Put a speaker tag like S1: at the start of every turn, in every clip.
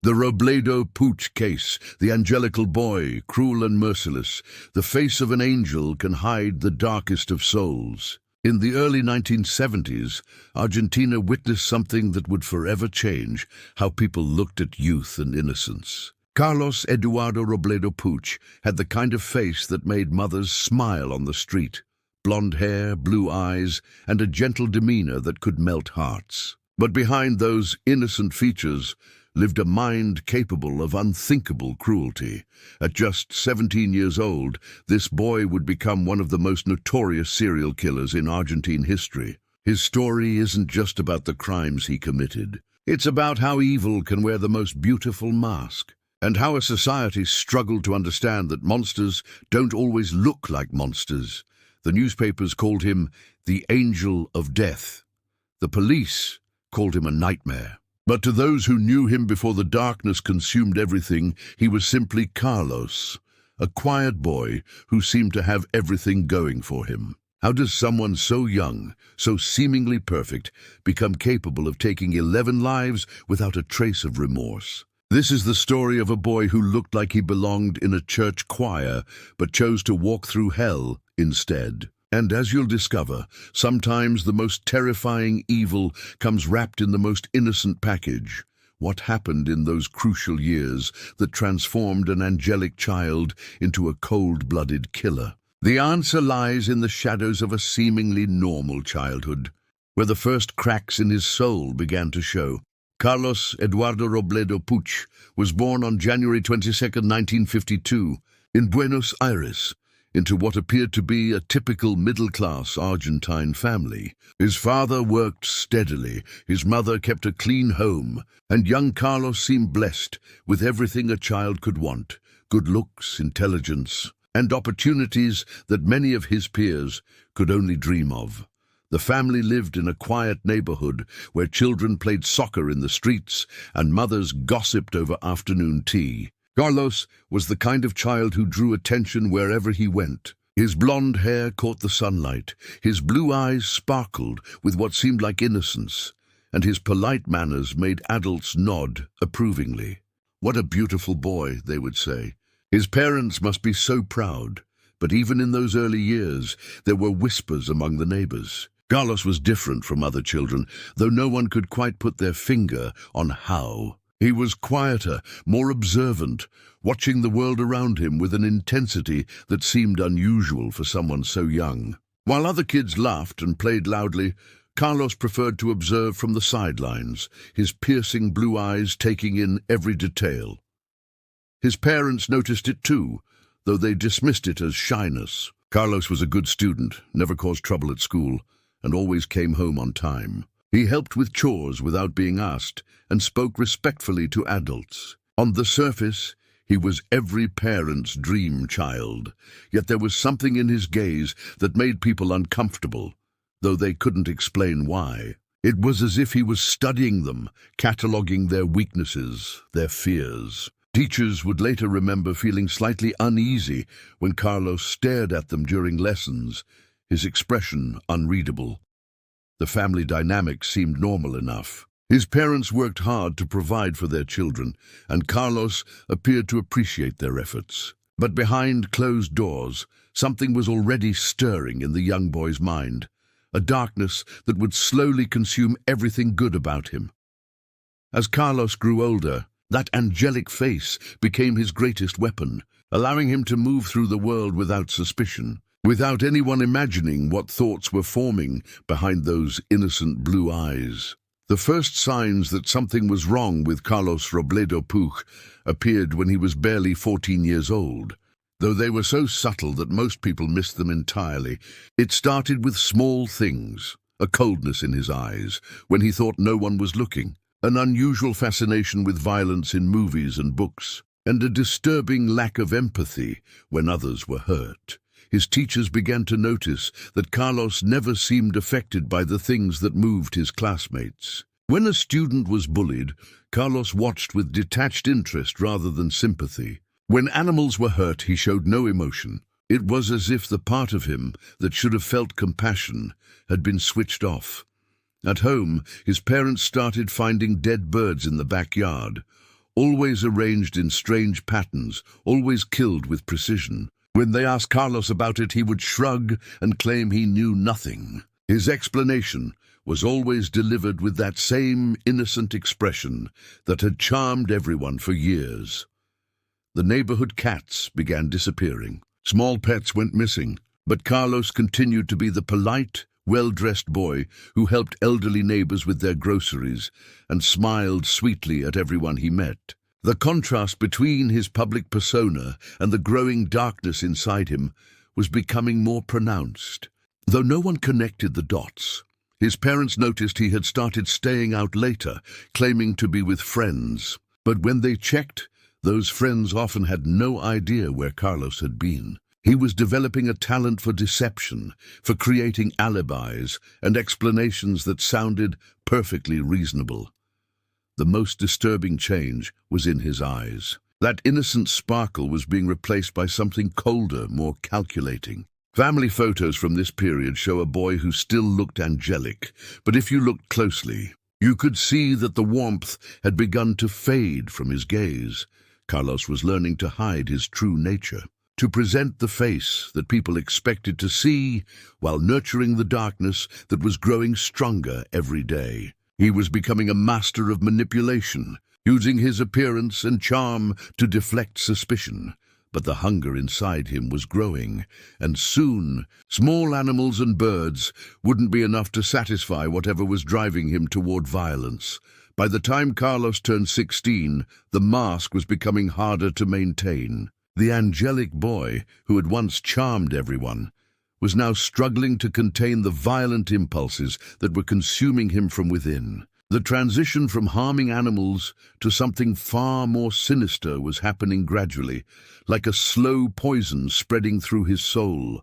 S1: The Robledo Puch case, the angelical boy, cruel and merciless. The face of an angel can hide the darkest of souls. In the early 1970s, Argentina witnessed something that would forever change how people looked at youth and innocence. Carlos Eduardo Robledo Puch had the kind of face that made mothers smile on the street. Blonde hair, blue eyes, and a gentle demeanor that could melt hearts. But behind those innocent features lived a mind capable of unthinkable cruelty. At just 17 years old, this boy would become one of the most notorious serial killers in Argentine history. His story isn't just about the crimes he committed. It's about how evil can wear the most beautiful mask, and how a society struggled to understand that monsters don't always look like monsters. The newspapers called him the Angel of Death. The police called him a nightmare. But to those who knew him before the darkness consumed everything, he was simply Carlos, a quiet boy who seemed to have everything going for him. How does someone so young, so seemingly perfect, become capable of taking 11 lives without a trace of remorse? This is the story of a boy who looked like he belonged in a church choir, but chose to walk through hell instead. And as you'll discover, sometimes the most terrifying evil comes wrapped in the most innocent package. What happened in those crucial years that transformed an angelic child into a cold-blooded killer? The answer lies in the shadows of a seemingly normal childhood, where the first cracks in his soul began to show. Carlos Eduardo Robledo Puch was born on January 22, 1952, in Buenos Aires, into what appeared to be a typical middle-class Argentine family. His father worked steadily, his mother kept a clean home, and young Carlos seemed blessed with everything a child could want: good looks, intelligence, and opportunities that many of his peers could only dream of. The family lived in a quiet neighborhood where children played soccer in the streets and mothers gossiped over afternoon tea. Carlos was the kind of child who drew attention wherever he went. His blonde hair caught the sunlight, his blue eyes sparkled with what seemed like innocence, and his polite manners made adults nod approvingly. "What a beautiful boy," they would say. His parents must be so proud, but even in those early years, there were whispers among the neighbors. Carlos was different from other children, though no one could quite put their finger on how. He was quieter, more observant, watching the world around him with an intensity that seemed unusual for someone so young. While other kids laughed and played loudly, Carlos preferred to observe from the sidelines, his piercing blue eyes taking in every detail. His parents noticed it too, though they dismissed it as shyness. Carlos was a good student, never caused trouble at school, and always came home on time. He helped with chores without being asked and spoke respectfully to adults. On the surface, he was every parent's dream child, yet there was something in his gaze that made people uncomfortable, though they couldn't explain why. It was as if he was studying them, cataloging their weaknesses, their fears. Teachers would later remember feeling slightly uneasy when Carlos stared at them during lessons, his expression unreadable. The family dynamic seemed normal enough. His parents worked hard to provide for their children, and Carlos appeared to appreciate their efforts. But behind closed doors, something was already stirring in the young boy's mind, a darkness that would slowly consume everything good about him. As Carlos grew older, that angelic face became his greatest weapon, allowing him to move through the world without suspicion, without anyone imagining what thoughts were forming behind those innocent blue eyes. The first signs that something was wrong with Carlos Robledo Puch appeared when he was barely 14 years old, though they were so subtle that most people missed them entirely. It started with small things: a coldness in his eyes when he thought no one was looking, an unusual fascination with violence in movies and books, and a disturbing lack of empathy when others were hurt. His teachers began to notice that Carlos never seemed affected by the things that moved his classmates. When a student was bullied, Carlos watched with detached interest rather than sympathy. When animals were hurt, he showed no emotion. It was as if the part of him that should have felt compassion had been switched off. At home, his parents started finding dead birds in the backyard, always arranged in strange patterns, always killed with precision. When they asked Carlos about it, he would shrug and claim he knew nothing. His explanation was always delivered with that same innocent expression that had charmed everyone for years. The neighborhood cats began disappearing. Small pets went missing, but Carlos continued to be the polite, well-dressed boy who helped elderly neighbors with their groceries and smiled sweetly at everyone he met. The contrast between his public persona and the growing darkness inside him was becoming more pronounced. Though no one connected the dots, his parents noticed he had started staying out later, claiming to be with friends. But when they checked, those friends often had no idea where Carlos had been. He was developing a talent for deception, for creating alibis and explanations that sounded perfectly reasonable. The most disturbing change was in his eyes. That innocent sparkle was being replaced by something colder, more calculating. Family photos from this period show a boy who still looked angelic, but if you looked closely, you could see that the warmth had begun to fade from his gaze. Carlos was learning to hide his true nature, to present the face that people expected to see while nurturing the darkness that was growing stronger every day. He was becoming a master of manipulation, using his appearance and charm to deflect suspicion. But the hunger inside him was growing, and soon small animals and birds wouldn't be enough to satisfy whatever was driving him toward violence. By the time Carlos turned 16, the mask was becoming harder to maintain. The angelic boy, who had once charmed everyone, was now struggling to contain the violent impulses that were consuming him from within. The transition from harming animals to something far more sinister was happening gradually, like a slow poison spreading through his soul.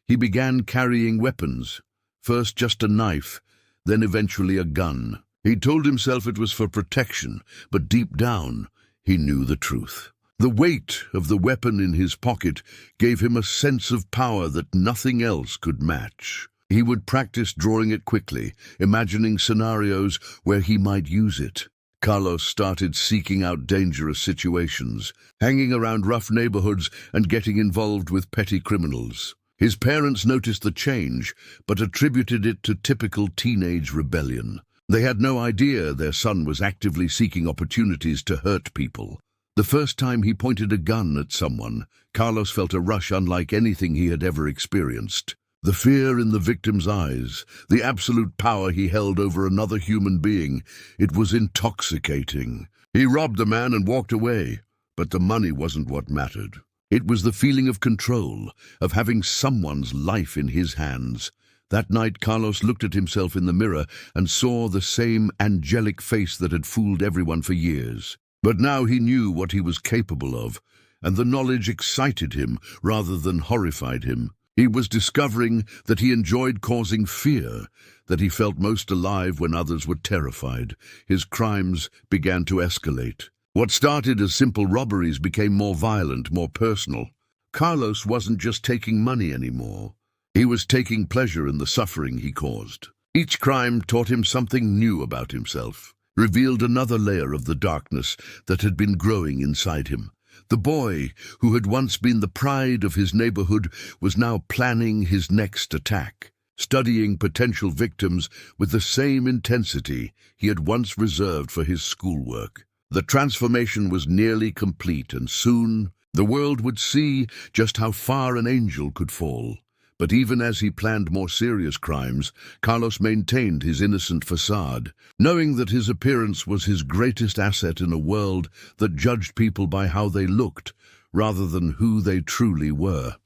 S1: He began carrying weapons, first just a knife, then eventually a gun. He told himself it was for protection, but deep down, he knew the truth. The weight of the weapon in his pocket gave him a sense of power that nothing else could match. He would practice drawing it quickly, imagining scenarios where he might use it. Carlos started seeking out dangerous situations, hanging around rough neighborhoods and getting involved with petty criminals. His parents noticed the change, but attributed it to typical teenage rebellion. They had no idea their son was actively seeking opportunities to hurt people. The first time he pointed a gun at someone, Carlos felt a rush unlike anything he had ever experienced. The fear in the victim's eyes, the absolute power he held over another human being, it was intoxicating. He robbed the man and walked away, but the money wasn't what mattered. It was the feeling of control, of having someone's life in his hands. That night, Carlos looked at himself in the mirror and saw the same angelic face that had fooled everyone for years. But now he knew what he was capable of, and the knowledge excited him rather than horrified him. He was discovering that he enjoyed causing fear, that he felt most alive when others were terrified. His crimes began to escalate. What started as simple robberies became more violent, more personal. Carlos wasn't just taking money anymore. He was taking pleasure in the suffering he caused. Each crime taught him something new about himself, revealed another layer of the darkness that had been growing inside him. The boy, who had once been the pride of his neighborhood, was now planning his next attack, studying potential victims with the same intensity he had once reserved for his schoolwork. The transformation was nearly complete, and soon the world would see just how far an angel could fall. But even as he planned more serious crimes, Carlos maintained his innocent facade, knowing that his appearance was his greatest asset in a world that judged people by how they looked, rather than who they truly were.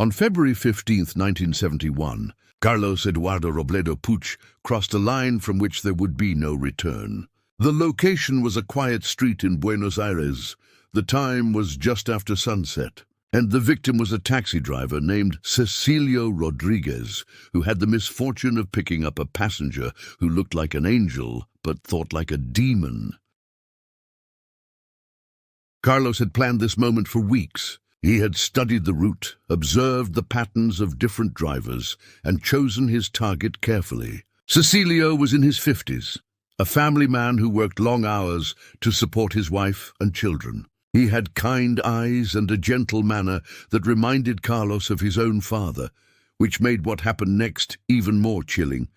S1: On February 15, 1971, Carlos Eduardo Robledo Puch crossed a line from which there would be no return. The location was a quiet street in Buenos Aires. The time was just after sunset, and the victim was a taxi driver named Cecilio Rodriguez, who had the misfortune of picking up a passenger who looked like an angel but thought like a demon. Carlos had planned this moment for weeks. He had studied the route, observed the patterns of different drivers, and chosen his target carefully. Cecilio was in his 50s, a family man who worked long hours to support his wife and children. He had kind eyes and a gentle manner that reminded Carlos of his own father, which made what happened next even more chilling.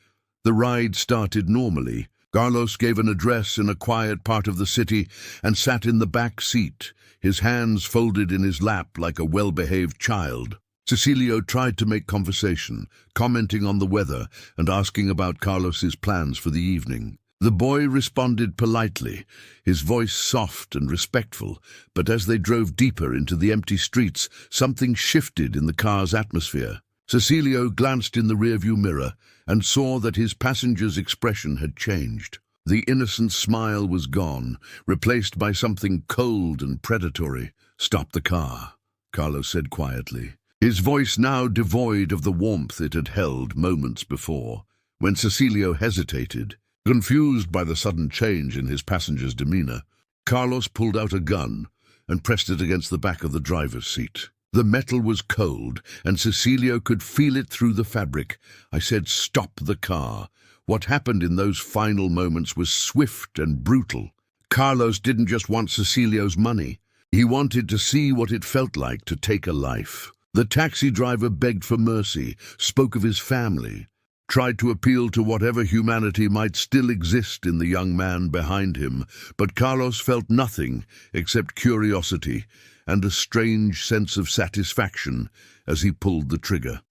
S1: The ride started normally. Carlos gave an address in a quiet part of the city and sat in the back seat, his hands folded in his lap like a well-behaved child. Cecilio tried to make conversation, commenting on the weather and asking about Carlos's plans for the evening. The boy responded politely, his voice soft and respectful, but as they drove deeper into the empty streets, something shifted in the car's atmosphere. Cecilio glanced in the rearview mirror and saw that his passenger's expression had changed. The innocent smile was gone, replaced by something cold and predatory. "Stop the car," Carlos said quietly, his voice now devoid of the warmth it had held moments before. When Cecilio hesitated, confused by the sudden change in his passenger's demeanor, Carlos pulled out a gun and pressed it against the back of the driver's seat. The metal was cold, and Cecilio could feel it through the fabric. "I said stop the car." What happened in those final moments was swift and brutal. Carlos didn't just want Cecilio's money. He wanted to see what it felt like to take a life. The taxi driver begged for mercy, spoke of his family, tried to appeal to whatever humanity might still exist in the young man behind him, but Carlos felt nothing except curiosity and a strange sense of satisfaction as he pulled the trigger.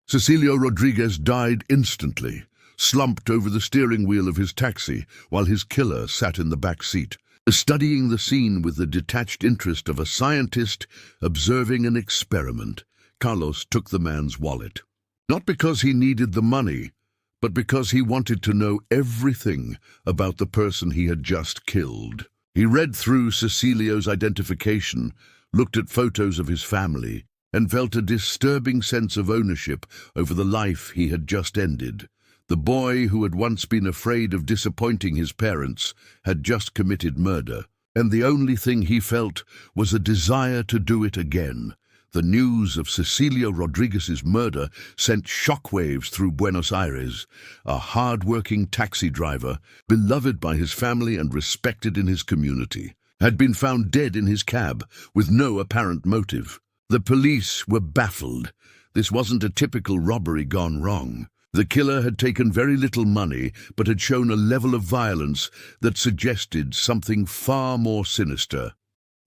S1: Cecilio Rodriguez died instantly, slumped over the steering wheel of his taxi while his killer sat in the back seat, studying the scene with the detached interest of a scientist observing an experiment. Carlos took the man's wallet. Not because he needed the money, but because he wanted to know everything about the person he had just killed. He read through Cecilio's identification, looked at photos of his family, and felt a disturbing sense of ownership over the life he had just ended. The boy who had once been afraid of disappointing his parents had just committed murder, and the only thing he felt was a desire to do it again. The news of Cecilio Rodriguez's murder sent shockwaves through Buenos Aires. A hard-working taxi driver, beloved by his family and respected in his community, had been found dead in his cab with no apparent motive. The police were baffled. This wasn't a typical robbery gone wrong. The killer had taken very little money, but had shown a level of violence that suggested something far more sinister.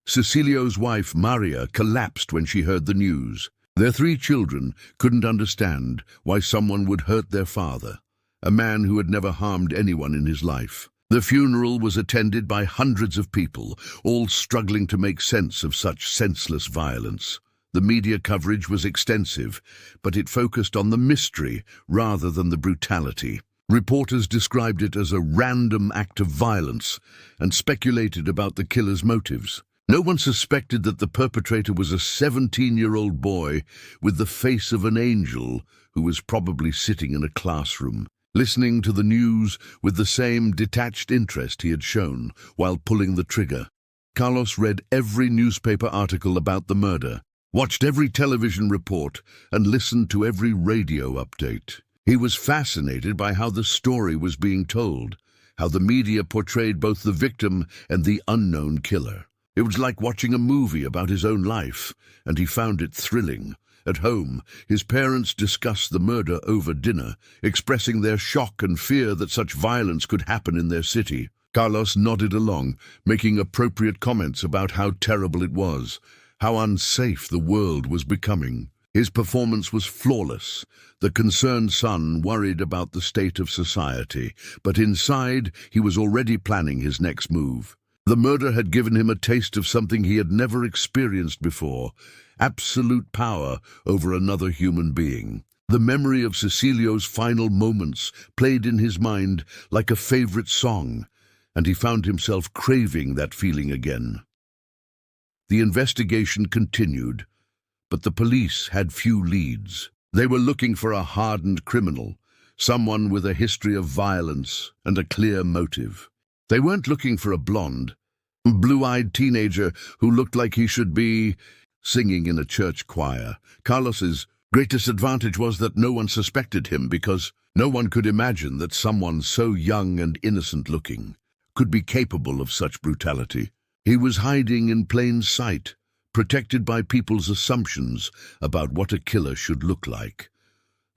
S1: Cecilio's wife, Maria, collapsed when she heard the news. Their 3 children couldn't understand why someone would hurt their father, a man who had never harmed anyone in his life. The funeral was attended by hundreds of people, all struggling to make sense of such senseless violence. The media coverage was extensive, but it focused on the mystery rather than the brutality. Reporters described it as a random act of violence and speculated about the killer's motives. No one suspected that the perpetrator was a 17-year-old boy with the face of an angel who was probably sitting in a classroom, listening to the news with the same detached interest he had shown while pulling the trigger. Carlos read every newspaper article about the murder, watched every television report, and listened to every radio update. He was fascinated by how the story was being told, how the media portrayed both the victim and the unknown killer. It was like watching a movie about his own life, and he found it thrilling. At home, his parents discussed the murder over dinner, expressing their shock and fear that such violence could happen in their city. Carlos nodded along, making appropriate comments about how terrible it was, how unsafe the world was becoming. His performance was flawless. The concerned son worried about the state of society, but inside he was already planning his next move. The murder had given him a taste of something he had never experienced before, absolute power over another human being. The memory of Cecilio's final moments played in his mind like a favorite song, and he found himself craving that feeling again. The investigation continued, but the police had few leads. They were looking for a hardened criminal, someone with a history of violence and a clear motive. They weren't looking for a blonde, blue-eyed teenager who looked like he should be singing in a church choir. Carlos's greatest advantage was that no one suspected him because No one could imagine that someone so young and innocent-looking could be capable of such brutality. He was hiding in plain sight, protected by people's assumptions about what a killer should look like.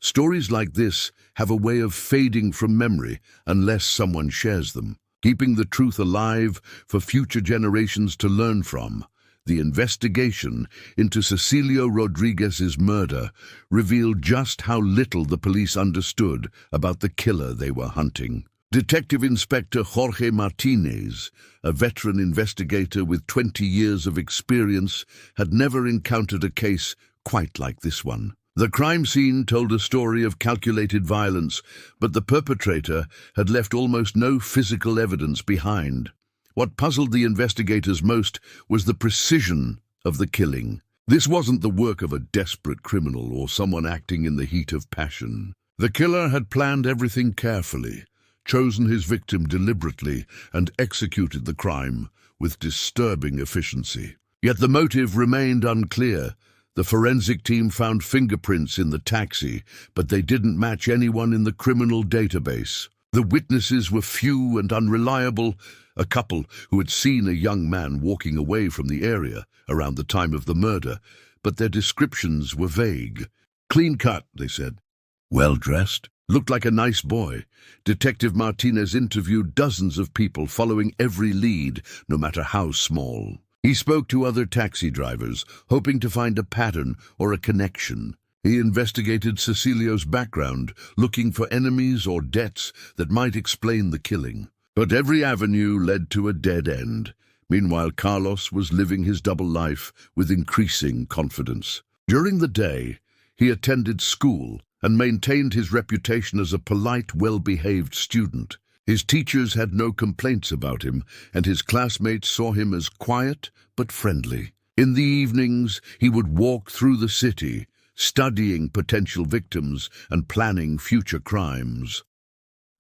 S1: Stories like this have a way of fading from memory unless someone shares them, keeping the truth alive for future generations to learn from. The investigation into Cecilio Rodriguez's murder revealed just how little the police understood about the killer they were hunting. Detective Inspector Jorge Martinez, a veteran investigator with 20 years of experience, had never encountered a case quite like this one. The crime scene told a story of calculated violence, but the perpetrator had left almost no physical evidence behind. What puzzled the investigators most was the precision of the killing. This wasn't the work of a desperate criminal or someone acting in the heat of passion. The killer had planned everything carefully, chosen his victim deliberately, and executed the crime with disturbing efficiency. Yet the motive remained unclear. The forensic team found fingerprints in the taxi, but they didn't match anyone in the criminal database. The witnesses were few and unreliable. A couple who had seen a young man walking away from the area around the time of the murder, but their descriptions were vague. Clean cut, they said. Well dressed. Looked like a nice boy. Detective Martinez interviewed dozens of people, following every lead, no matter how small. He spoke to other taxi drivers, hoping to find a pattern or a connection. He investigated Cecilio's background, looking for enemies or debts that might explain the killing. But every avenue led to a dead end. Meanwhile, Carlos was living his double life with increasing confidence. During the day, he attended school and maintained his reputation as a polite, well-behaved student. His teachers had no complaints about him, and his classmates saw him as quiet but friendly. In the evenings, he would walk through the city, studying potential victims and planning future crimes.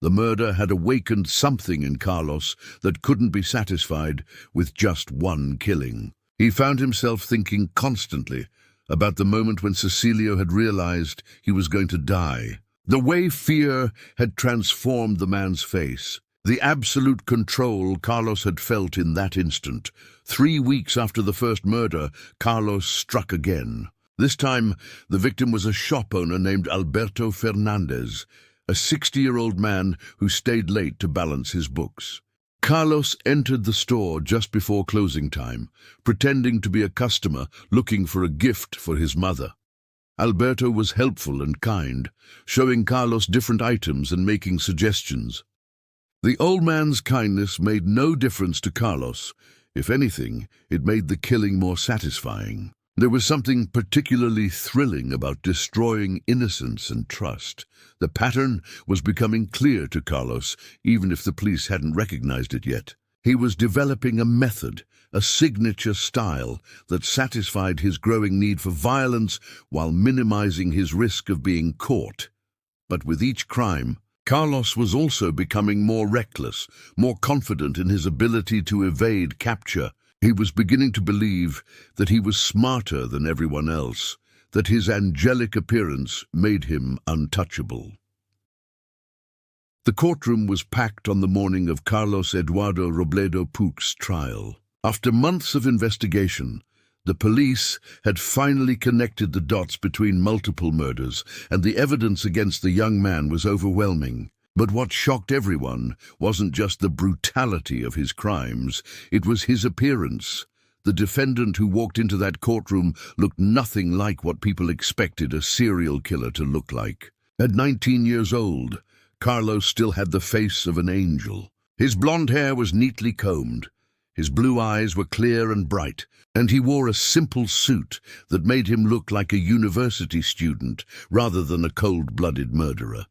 S1: The murder had awakened something in Carlos that couldn't be satisfied with just one killing. He found himself thinking constantly about the moment when Cecilio had realized he was going to die. The way fear had transformed the man's face, the absolute control Carlos had felt in that instant. 3 weeks after the first murder, Carlos struck again. This time, the victim was a shop owner named Alberto Fernandez, a 60-year-old man who stayed late to balance his books. Carlos entered the store just before closing time, pretending to be a customer looking for a gift for his mother. Alberto was helpful and kind, showing Carlos different items and making suggestions. The old man's kindness made no difference to Carlos. If anything, it made the killing more satisfying. There was something particularly thrilling about destroying innocence and trust. The pattern was becoming clear to Carlos, even if the police hadn't recognized it yet. He was developing a method, a signature style that satisfied his growing need for violence while minimizing his risk of being caught. But with each crime, Carlos was also becoming more reckless, more confident in his ability to evade capture. He was beginning to believe that he was smarter than everyone else, that his angelic appearance made him untouchable. The courtroom was packed on the morning of Carlos Eduardo Robledo Puch's trial. After months of investigation, the police had finally connected the dots between multiple murders, and the evidence against the young man was overwhelming. But what shocked everyone wasn't just the brutality of his crimes, it was his appearance. The defendant who walked into that courtroom looked nothing like what people expected a serial killer to look like. At 19 years old, Carlos still had the face of an angel. His blonde hair was neatly combed, his blue eyes were clear and bright, and he wore a simple suit that made him look like a university student rather than a cold-blooded murderer.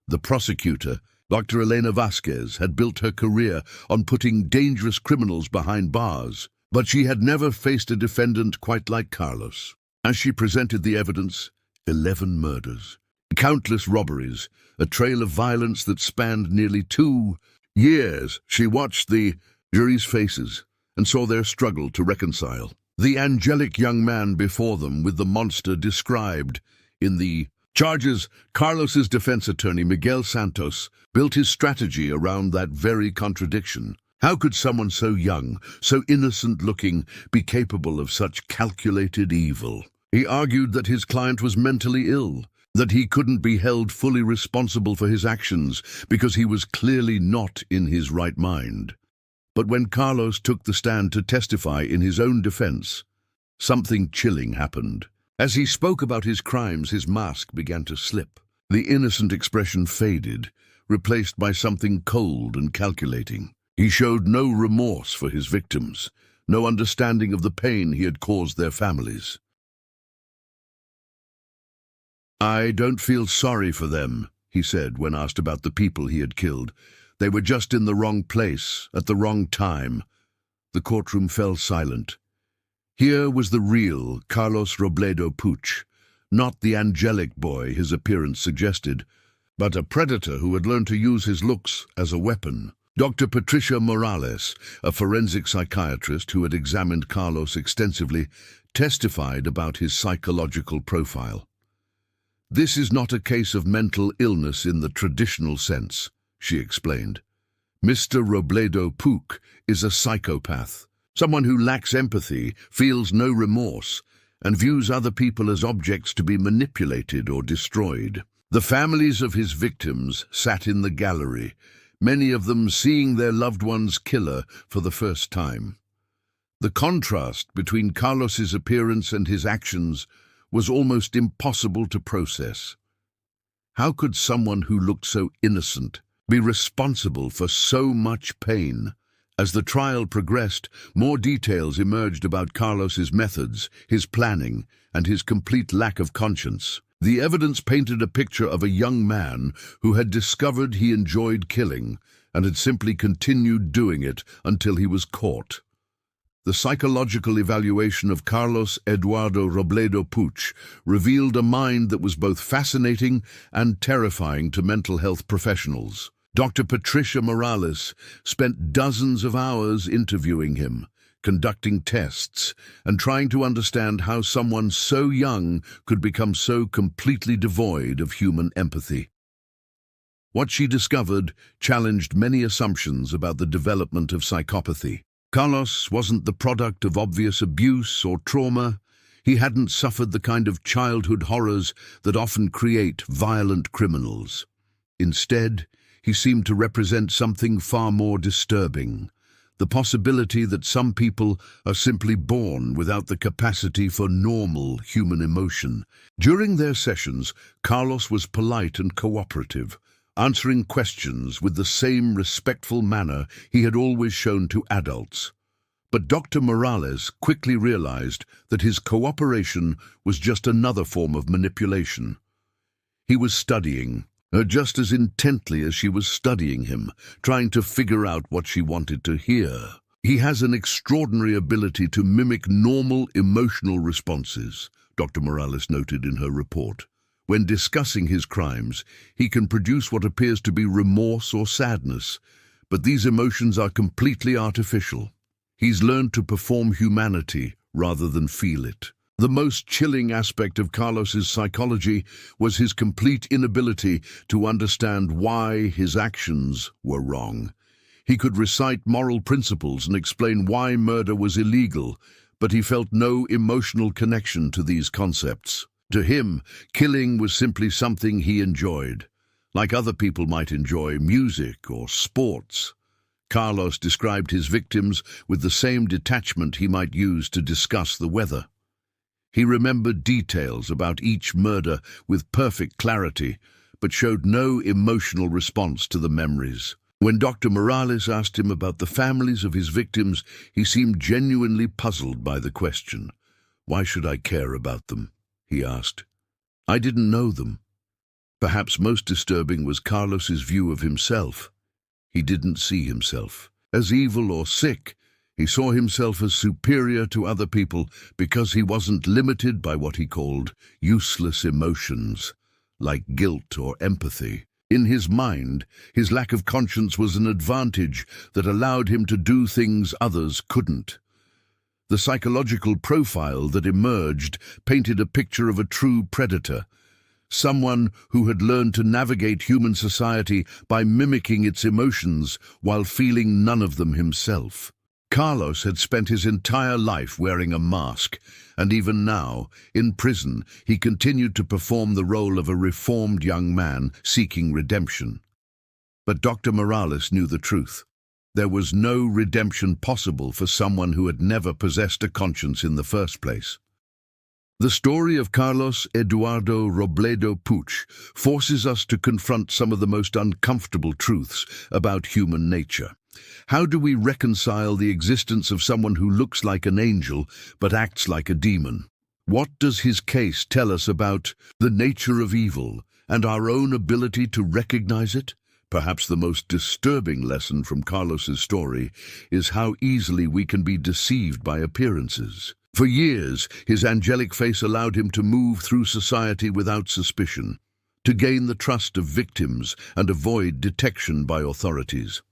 S1: The prosecutor, Dr. Elena Vasquez, had built her career on putting dangerous criminals behind bars, but she had never faced a defendant quite like Carlos. As she presented the evidence, 11 murders, countless robberies, a trail of violence that spanned nearly 2 years. She watched the jury's faces and saw their struggle to reconcile. The angelic young man before them with the monster described in the Charges. Carlos's defense attorney, Miguel Santos, built his strategy around that very contradiction. How could someone so young, so innocent-looking, be capable of such calculated evil? He argued that his client was mentally ill, that he couldn't be held fully responsible for his actions because he was clearly not in his right mind. But when Carlos took the stand to testify in his own defense, something chilling happened. As he spoke about his crimes, his mask began to slip. The innocent expression faded, replaced by something cold and calculating. He showed no remorse for his victims, no understanding of the pain he had caused their families. "I don't feel sorry for them," he said when asked about the people he had killed. "They were just in the wrong place, at the wrong time." The courtroom fell silent. Here was the real Carlos Robledo Puch, not the angelic boy his appearance suggested, but a predator who had learned to use his looks as a weapon. Dr. Patricia Morales, a forensic psychiatrist who had examined Carlos extensively, testified about his psychological profile. "This is not a case of mental illness in the traditional sense," she explained. "Mr. Robledo Puch is a psychopath, someone who lacks empathy, feels no remorse, and views other people as objects to be manipulated or destroyed." The families of his victims sat in the gallery, many of them seeing their loved one's killer for the first time. The contrast between Carlos's appearance and his actions was almost impossible to process. How could someone who looked so innocent be responsible for so much pain? As the trial progressed, more details emerged about Carlos's methods, his planning, and his complete lack of conscience. The evidence painted a picture of a young man who had discovered he enjoyed killing and had simply continued doing it until he was caught. The psychological evaluation of Carlos Eduardo Robledo Puch revealed a mind that was both fascinating and terrifying to mental health professionals. Dr. Patricia Morales spent dozens of hours interviewing him, conducting tests, and trying to understand how someone so young could become so completely devoid of human empathy. What she discovered challenged many assumptions about the development of psychopathy. Carlos wasn't the product of obvious abuse or trauma. He hadn't suffered the kind of childhood horrors that often create violent criminals. Instead, he seemed to represent something far more disturbing: the possibility that some people are simply born without the capacity for normal human emotion. During their sessions, Carlos was polite and cooperative, answering questions with the same respectful manner he had always shown to adults. But Dr. Morales quickly realized that his cooperation was just another form of manipulation. He was studying her just as intently as she was studying him, trying to figure out what she wanted to hear. "He has an extraordinary ability to mimic normal emotional responses," Dr. Morales noted in her report. "When discussing his crimes, he can produce what appears to be remorse or sadness, but these emotions are completely artificial. He's learned to perform humanity rather than feel it." The most chilling aspect of Carlos's psychology was his complete inability to understand why his actions were wrong. He could recite moral principles and explain why murder was illegal, but he felt no emotional connection to these concepts. To him, killing was simply something he enjoyed, like other people might enjoy music or sports. Carlos described his victims with the same detachment he might use to discuss the weather. He remembered details about each murder with perfect clarity, but showed no emotional response to the memories. When Dr. Morales asked him about the families of his victims, he seemed genuinely puzzled by the question. "Why should I care about them?" he asked. "I didn't know them." Perhaps most disturbing was Carlos's view of himself. He didn't see himself as evil or sick. He saw himself as superior to other people because he wasn't limited by what he called useless emotions, like guilt or empathy. In his mind, his lack of conscience was an advantage that allowed him to do things others couldn't. The psychological profile that emerged painted a picture of a true predator, someone who had learned to navigate human society by mimicking its emotions while feeling none of them himself. Carlos had spent his entire life wearing a mask, and even now, in prison, he continued to perform the role of a reformed young man seeking redemption. But Dr. Morales knew the truth. There was no redemption possible for someone who had never possessed a conscience in the first place. The story of Carlos Eduardo Robledo Puch forces us to confront some of the most uncomfortable truths about human nature. How do we reconcile the existence of someone who looks like an angel but acts like a demon? What does his case tell us about the nature of evil and our own ability to recognize it? Perhaps the most disturbing lesson from Carlos's story is how easily we can be deceived by appearances. For years, his angelic face allowed him to move through society without suspicion, to gain the trust of victims and avoid detection by authorities.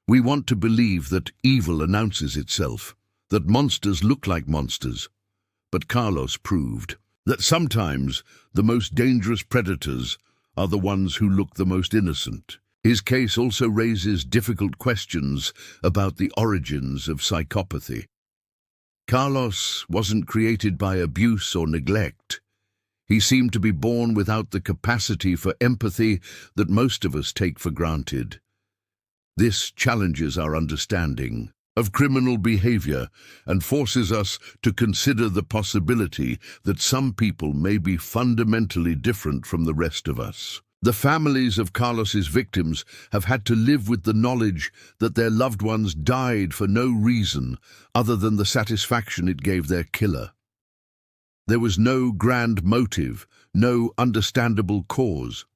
S1: We want to believe that evil announces itself, that monsters look like monsters. But Carlos proved that sometimes the most dangerous predators are the ones who look the most innocent. His case also raises difficult questions about the origins of psychopathy. Carlos wasn't created by abuse or neglect. He seemed to be born without the capacity for empathy that most of us take for granted. This challenges our understanding of criminal behavior and forces us to consider the possibility that some people may be fundamentally different from the rest of us. The families of Carlos's victims have had to live with the knowledge that their loved ones died for no reason other than the satisfaction it gave their killer. There was no grand motive, no understandable cause.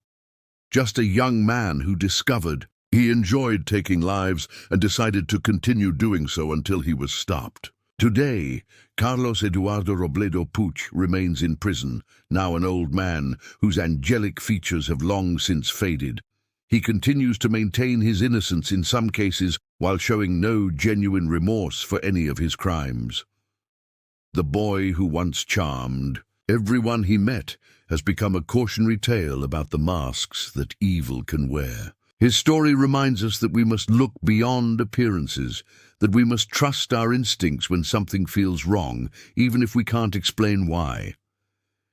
S1: Just a young man who discovered he enjoyed taking lives and decided to continue doing so until he was stopped. Today, Carlos Eduardo Robledo Puch remains in prison, now an old man whose angelic features have long since faded. He continues to maintain his innocence in some cases while showing no genuine remorse for any of his crimes. The boy who once charmed everyone he met has become a cautionary tale about the masks that evil can wear. His story reminds us that we must look beyond appearances, that we must trust our instincts when something feels wrong, even if we can't explain why.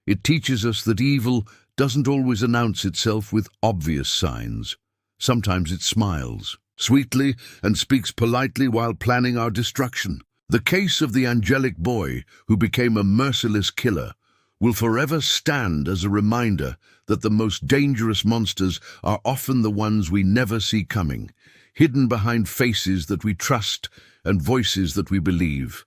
S1: It teaches us that evil doesn't always announce itself with obvious signs. Sometimes it smiles sweetly and speaks politely while planning our destruction. The case of the angelic boy who became a merciless killer will forever stand as a reminder that the most dangerous monsters are often the ones we never see coming, hidden behind faces that we trust and voices that we believe.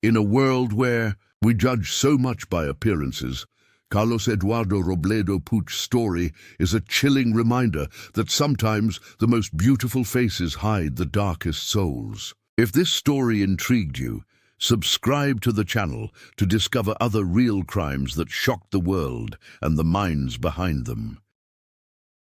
S1: In a world where we judge so much by appearances, Carlos Eduardo Robledo Puch's story is a chilling reminder that sometimes the most beautiful faces hide the darkest souls. If this story intrigued you, subscribe to the channel to discover other real crimes that shock the world and the minds behind them.